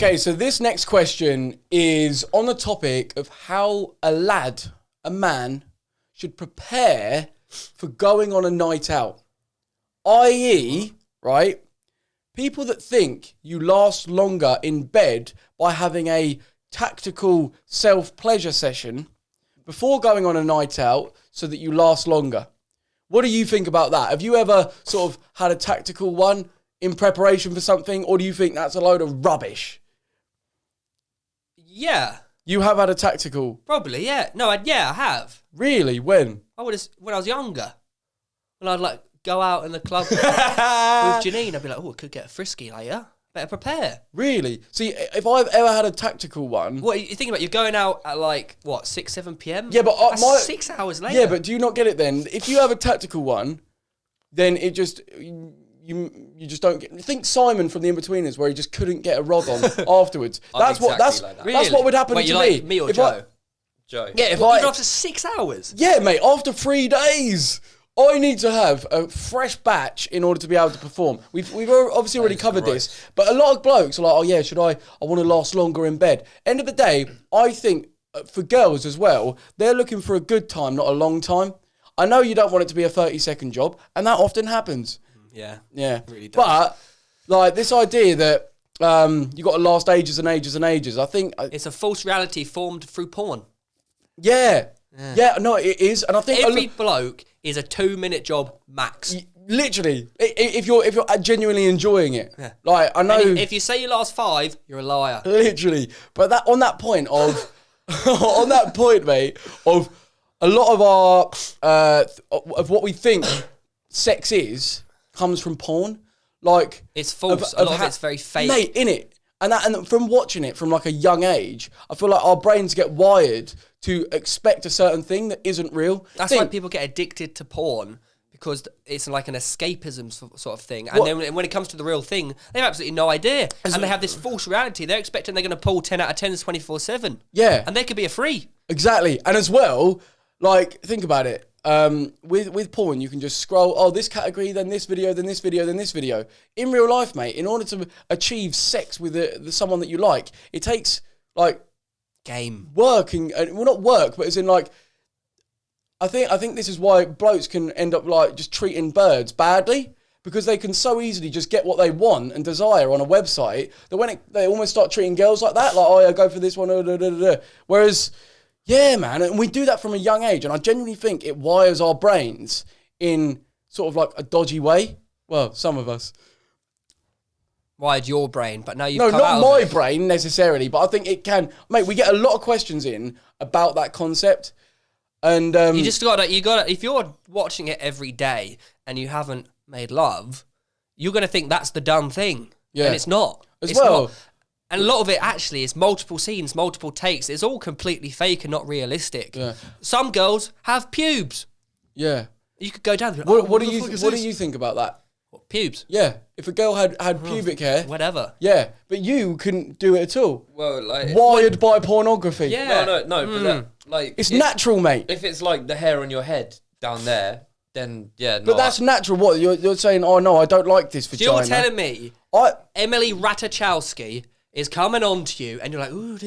Okay, so this next question is on the topic of how a man, should prepare for going on a night out. I.e., right, people that think you last longer in bed by having a tactical self-pleasure session before going on a night out so that you last longer. What do you think about that? Have you ever sort of had a tactical one in preparation for something, or do you think that's a load of rubbish? Yeah. You have had a tactical? Probably, yeah. No, I have. Really? When? When I was younger. When I'd like go out in the club with Janine, I'd be like, oh, I could get a frisky later. Better prepare. Really? See, if I've ever had a tactical one... What are you thinking about? You're going out at like, what, 6, 7 p.m? Yeah, but... That's 6 hours later. Yeah, but do you not get it then? If you have a tactical one, then it just... You just don't get... Think Simon from The In-Betweeners, where he just couldn't get a rod on afterwards. That's what would happen to me. Like me or Joe? Joe. Yeah, even after 6 hours? Yeah, mate, after 3 days... I need to have a fresh batch in order to be able to perform. We've obviously already covered this, but a lot of blokes are like, oh yeah, I want to last longer in bed. End of the day, I think for girls as well, they're looking for a good time, not a long time. I know you don't want it to be a 30-second job, and that often happens. Yeah. Yeah. Really does. But, like, this idea that you got to last ages and ages and ages, I think... It's a false reality formed through porn. Yeah. Yeah, no, it is. And I think... Every bloke is a 2-minute job max. Literally. If you're genuinely enjoying it. Yeah. Like, I know... And if you say you last 5, you're a liar. Literally. But on that point of... on that point, mate, of a lot of our... of what we think sex is, comes from porn. Like... It's false. A lot of it's very fake. Mate, innit? And from watching it from like a young age, I feel like our brains get wired to expect a certain thing that isn't real. That's why people get addicted to porn, because it's like an escapism sort of thing. And then when it comes to the real thing, they have absolutely no idea. And they have this false reality. They're expecting they're going to pull 10 out of 10s 24/7. Yeah. And they could be a free. Exactly. And as well, like, think about it. With porn, you can just scroll, this category, then this video, then this video, then this video. In real life, mate, in order to achieve sex with someone that you like, it takes, like... work and well, not work, but as in like, I think this is why blokes can end up like just treating birds badly, because they can so easily just get what they want and desire on a website that when they almost start treating girls like that, like, oh yeah, go for this one, whereas, yeah, man, and we do that from a young age, and I genuinely think it wires our brains in sort of like a dodgy way. Well, some of us. Wired your brain, but now you've come out of it. No, not my brain necessarily, but I think it can. Mate, we get a lot of questions in about that concept, and you just gotta. If you're watching it every day and you haven't made love, you're gonna think that's the done thing, and it's not. It's not. And a lot of it actually is multiple scenes, multiple takes. It's all completely fake and not realistic. Yeah. Some girls have pubes. Yeah, you could go down. What do you think about that? What, pubes? Yeah, if a girl had pubic hair, whatever. Yeah, but you couldn't do it at all. Well, like wired by pornography. Yeah, no. But that, like it's natural, mate. If it's like the hair on your head down there, then yeah. But that's natural. What you're saying? Oh no, I don't like this vagina. So you're telling me Emily Ratajkowski is coming on to you, and you're like, ooh,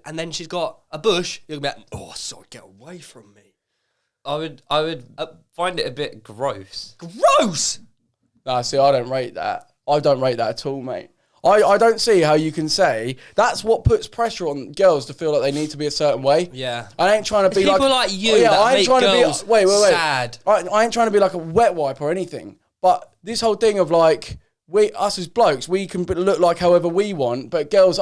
and then she's got a bush. You're gonna be like, oh, sorry, get away from me. I would find it a bit gross. Gross. Nah, see, I don't rate that. I don't rate that at all, mate. I don't see how you can say that's what puts pressure on girls to feel like they need to be a certain way. Yeah. I ain't trying to be people like you that I ain't make trying girls to be, wait. sad. I ain't trying to be like a wet wipe or anything. But this whole thing of like, us as blokes, we can look like however we want, but girls,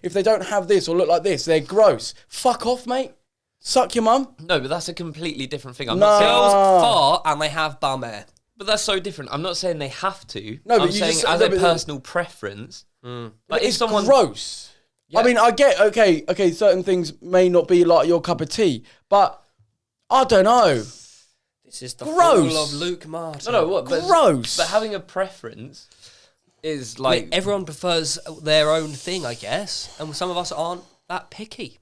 if they don't have this or look like this, they're gross. Fuck off, mate. Suck your mum. No, but that's a completely different thing. Not saying girls fart and they have bum hair. But that's so different. I'm not saying they have to. No, I'm saying as a personal preference. Like it's gross. Yeah. I mean, I get, okay, certain things may not be like your cup of tea, but I don't know. This is the fall of Luke Martin. No, what? Gross. But having a preference is like... Wait, everyone prefers their own thing, I guess. And some of us aren't that picky.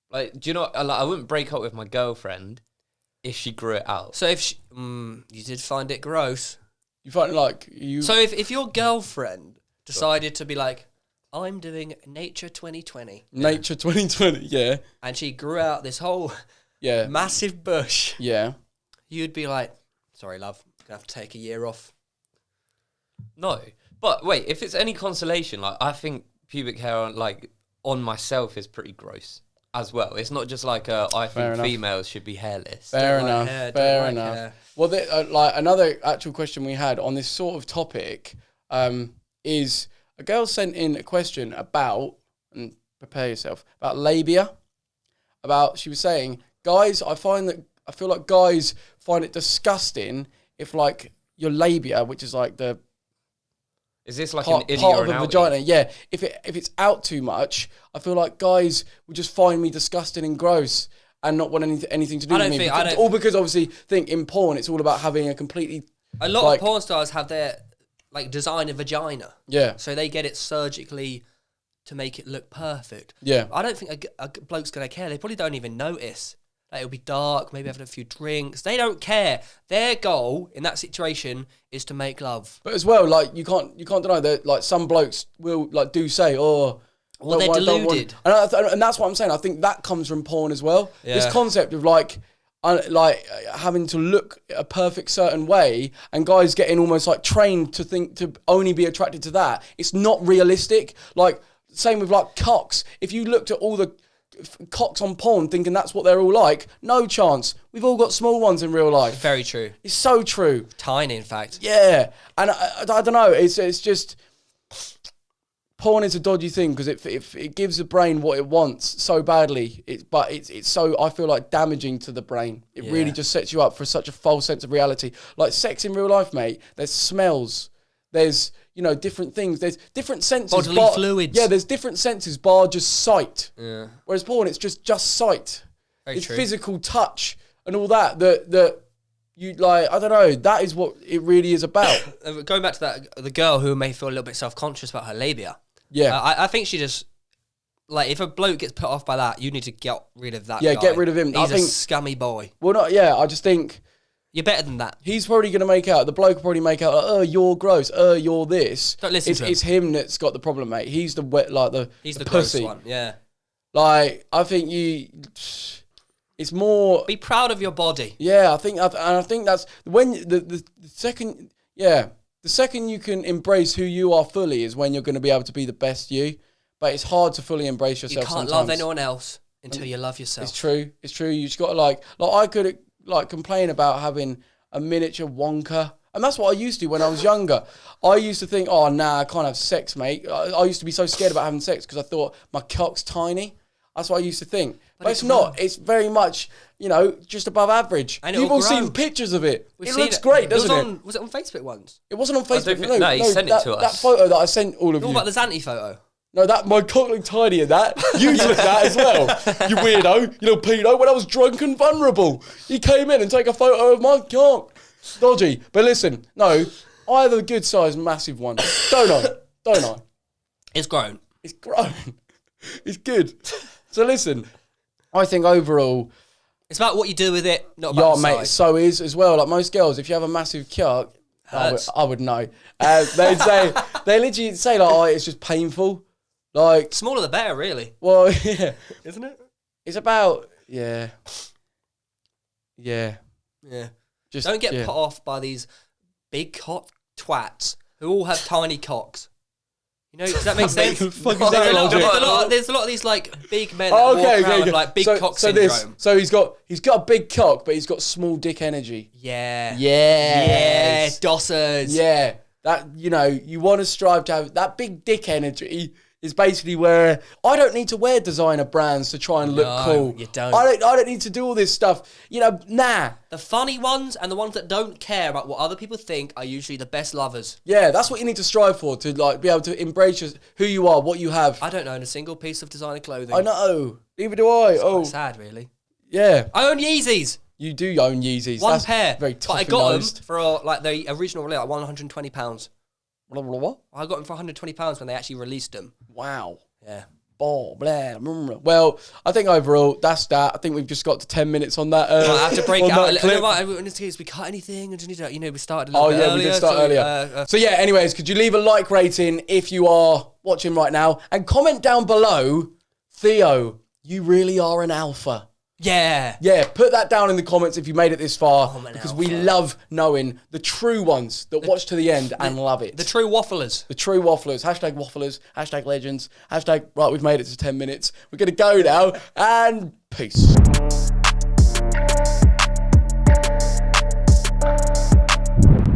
Like, do you know, I wouldn't break up with my girlfriend if she grew it out. So if you did find it gross. You find it like you... So if your girlfriend decided to be like, I'm doing Nature 2020. Nature 2020, yeah. And she grew out this whole massive bush. Yeah. You'd be like, sorry, love, I'm going to have to take a year off. No. But wait, if it's any consolation, like, I think pubic hair on myself is pretty gross as well. It's not just like I think females should be hairless. Fair enough. Fair enough. Well, like another actual question we had on this sort of topic is a girl sent in a question about, and prepare yourself, about labia. She was saying, guys, I feel like guys find it disgusting if like your labia, which is like the Is this like part an innie or of an a outie? vagina? Yeah. If it's out too much, I feel like guys would just find me disgusting and gross and not want anything to do with me. All because obviously think in porn it's all about having a completely. A lot of porn stars have their like designer vagina. Yeah. So they get it surgically to make it look perfect. Yeah. I don't think a bloke's gonna care. They probably don't even notice. Like it'll be dark, maybe having a few drinks. They don't care. Their goal in that situation is to make love. But as well, like you can't deny that like some blokes will like do say, oh, well, they're deluded, and that's what I'm saying. I think that comes from porn as well. Yeah. This concept of like having to look a perfect certain way, and guys getting almost like trained to think to only be attracted to that. It's not realistic. Like same with like cocks. If you looked at all the cocks on porn thinking that's what they're all like, no chance. We've all got small ones in real life. Very true. It's so true. Tiny, in fact. Yeah, and I don't know. It's just porn is a dodgy thing because it gives the brain what it wants so badly. It's so, I feel like, damaging to the brain. It really just sets you up for such a false sense of reality. Like sex in real life, mate. There's smells. There's different things. There's different senses. Bodily fluids. Yeah, there's different senses bar just sight. Yeah. Whereas porn, it's just sight. Very it's true. physical touch and all that you like. I don't know. That is what it really is about. Going back to that, the girl who may feel a little bit self-conscious about her labia. Yeah. I think she just like if a bloke gets put off by that, you need to get rid of that. Yeah, guy. get rid of him. He's a scummy boy. Well, not. Yeah, I just think. You're better than that. He's probably going to make out, the bloke will probably make out, oh, you're gross, you're this. Don't listen to him. It's him that's got the problem, mate. He's the wet, like He's the pussy. gross one, yeah. Like, I think it's more... Be proud of your body. Yeah, I think that's, when, the second, the second you can embrace who you are fully is when you're going to be able to be the best you. But it's hard to fully embrace yourself sometimes. You can't love anyone else until you love yourself. It's true. You just got to like I could... like complain about having a miniature wonka, and that's what I used to when I was younger. I used to think, oh nah, I can't have sex, mate. I used to be so scared about having sex because I thought my cock's tiny. That's what I used to think, but it's not. It's very much, just above average. And you've all seen pictures of it. It looks great, doesn't it? Was it on Facebook once? It wasn't on Facebook. No, he sent it to us. That photo that I sent all of you. What about the Zanti photo? No, my cock looked tiny in that. You took that as well. You weirdo. You little pedo. When I was drunk and vulnerable. He came in and take a photo of my cock. Dodgy. But listen, no, I have a good sized massive one. Don't I? It's grown. It's grown. It's good. So listen, I think overall... it's about what you do with it, not about the mate, size. so is as well. Like most girls, if you have a massive cock, I would know. They literally say like, oh, it's just painful. Like smaller the better, really. Well, yeah, isn't it? It's about yeah. Just don't get put off by these big cock twats who all have tiny cocks. Does that make sense? There's a lot of these like big men that walk around with like big cock syndrome. So he's got a big cock, but he's got small dick energy. Yeah. Yeah. Dossers. Yeah. That you want to strive to have that big dick energy. Is basically where I don't need to wear designer brands to try and look cool. You don't. I don't need to do all this stuff. Nah. The funny ones and the ones that don't care about what other people think are usually the best lovers. Yeah, that's what you need to strive for, to like be able to embrace who you are, what you have. I don't own a single piece of designer clothing. I know. Neither do I. It's quite sad, really. Yeah. I own Yeezys. You do own Yeezys. One that's pair. Very tough. But I got them for like the original release, like £120. What? I got them for £120 when they actually released them. Wow. Yeah. blah, blah, blah. Well, I think overall, that's that. I think we've just got to 10 minutes on that. I have to break it out. In this case, we cut anything? And just need to, we started a little bit earlier. We did start earlier. So yeah, anyways, could you leave a like rating if you are watching right now? And comment down below, Theo, you really are an alpha. Yeah. Yeah, put that down in the comments if you made it this far, because we love knowing the true ones that watch to the end and love it. The true wafflers. The true wafflers. Wafflers. #legends. Right, we've made it to 10 minutes. We're going to go now, and peace.